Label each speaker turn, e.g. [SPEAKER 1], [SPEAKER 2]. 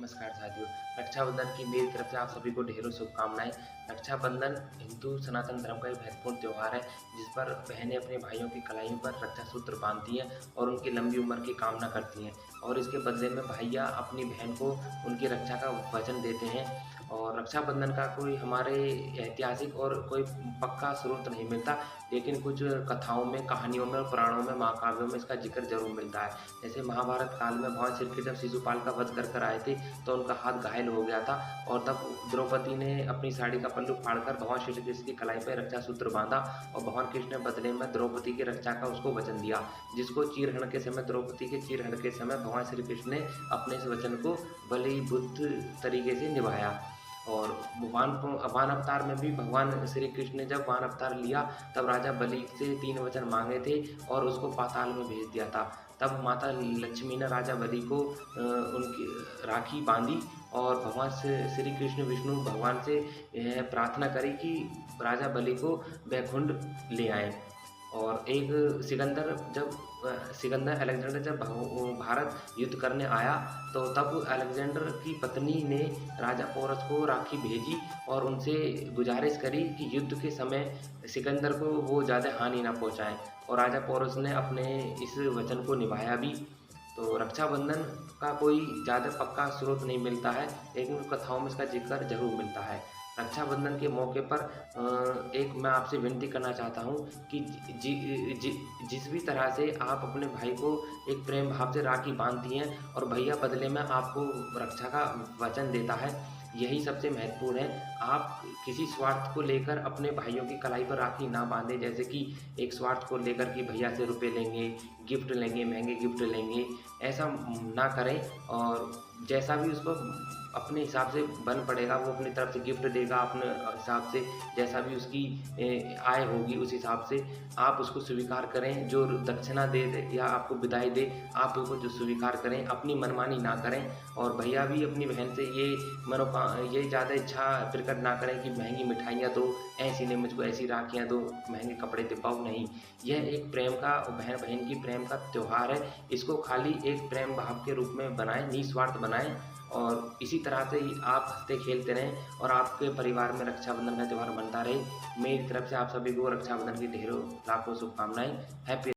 [SPEAKER 1] नमस्कार साथियों। रक्षाबंधन की मेरी तरफ से आप सभी को ढेरों शुभकामनाएँ। रक्षाबंधन हिंदू सनातन धर्म का एक महत्वपूर्ण त्योहार है, जिस पर बहनें अपने भाइयों की कलाइयों पर रक्षा सूत्र बाँधती हैं और उनकी लंबी उम्र की कामना करती हैं और इसके बदले में भैया अपनी बहन को उनकी रक्षा का वचन देते हैं। और रक्षाबंधन का कोई हमारे ऐतिहासिक और कोई पक्का स्रोत नहीं मिलता, लेकिन कुछ कथाओं में, कहानियों में और पुराणों में, महाकाव्यों में इसका ज़िक्र ज़रूर मिलता है। जैसे महाभारत काल में भगवान श्री कृष्ण जब शिशुपाल का वध कर आए थे, तो उनका हाथ घायल हो गया था और तब द्रौपदी ने अपनी साड़ी का पल्लू फाड़कर भगवान श्री कृष्ण की कलाई पर रक्षा सूत्र बाँधा और भगवान कृष्ण ने बदले में द्रौपदी की रक्षा का उसको वचन दिया, जिसको चीरहरण के समय द्रौपदी के चीरहरण के समय भगवान श्री कृष्ण ने अपने इस वचन को बड़ी बुद्ध तरीके से निभाया। और वान अवतार में भी भगवान श्री कृष्ण ने जब वान अवतार लिया, तब राजा बलि से 3 वचन माँगे थे और उसको पाताल में भेज दिया था। तब माता लक्ष्मी ने राजा बलि को उनकी राखी बाँधी और भगवान श्री कृष्ण विष्णु भगवान से यह प्रार्थना करी कि राजा बलि को वैकुंठ ले आएँ। और एक सिकंदर अलेक्जेंडर जब भारत युद्ध करने आया, तो तब अलेक्जेंडर की पत्नी ने राजा पोरस को राखी भेजी और उनसे गुजारिश करी कि युद्ध के समय सिकंदर को वो ज़्यादा हानि ना पहुँचाएँ और राजा पोरस ने अपने इस वचन को निभाया भी। तो रक्षाबंधन का कोई ज़्यादा पक्का स्रोत नहीं मिलता है, लेकिन कथाओं में इसका ज़िक्र ज़रूर मिलता है। रक्षाबंधन के मौके पर एक मैं आपसे विनती करना चाहता हूँ कि जिस भी तरह से आप अपने भाई को एक प्रेम भाव से राखी बाँधती हैं और भैया बदले में आपको रक्षा का वचन देता है, यही सबसे महत्वपूर्ण है। आप किसी स्वार्थ को लेकर अपने भाइयों की कलाई पर राखी ना बाँधें, जैसे कि एक स्वार्थ को लेकर कि भैया से रुपए लेंगे, गिफ्ट लेंगे, महँगे गिफ्ट लेंगे, ऐसा ना करें। और जैसा भी उसको अपने हिसाब से बन पड़ेगा, वो अपनी तरफ से गिफ्ट देगा अपने हिसाब से, जैसा भी उसकी आय होगी उस हिसाब से आप उसको स्वीकार करें। जो दक्षिणा दे या आपको विदाई दे, आप उसको जो स्वीकार करें, अपनी मनमानी ना करें। और भैया भी अपनी बहन से ये ज़्यादा इच्छा प्रकट ना करें कि महँगी मिठाइयाँ दो, ऐसी नहीं मुझको ऐसी राखियाँ दो, महँगे कपड़े दिलवाओ, नहीं। यह एक प्रेम का, बहन-बहन की प्रेम का त्योहार है। इसको खाली एक प्रेम भाव के रूप में बनाएँ, निस्वार्थ बनाएँ और इसी तरह से ही आप हँसते-खेलते रहें और आपके परिवार में रक्षाबंधन का त्योहार बनता रहे। मेरी तरफ से आप सभी को रक्षाबंधन की ढेरों लाखों शुभकामनाएँ। हैप्पी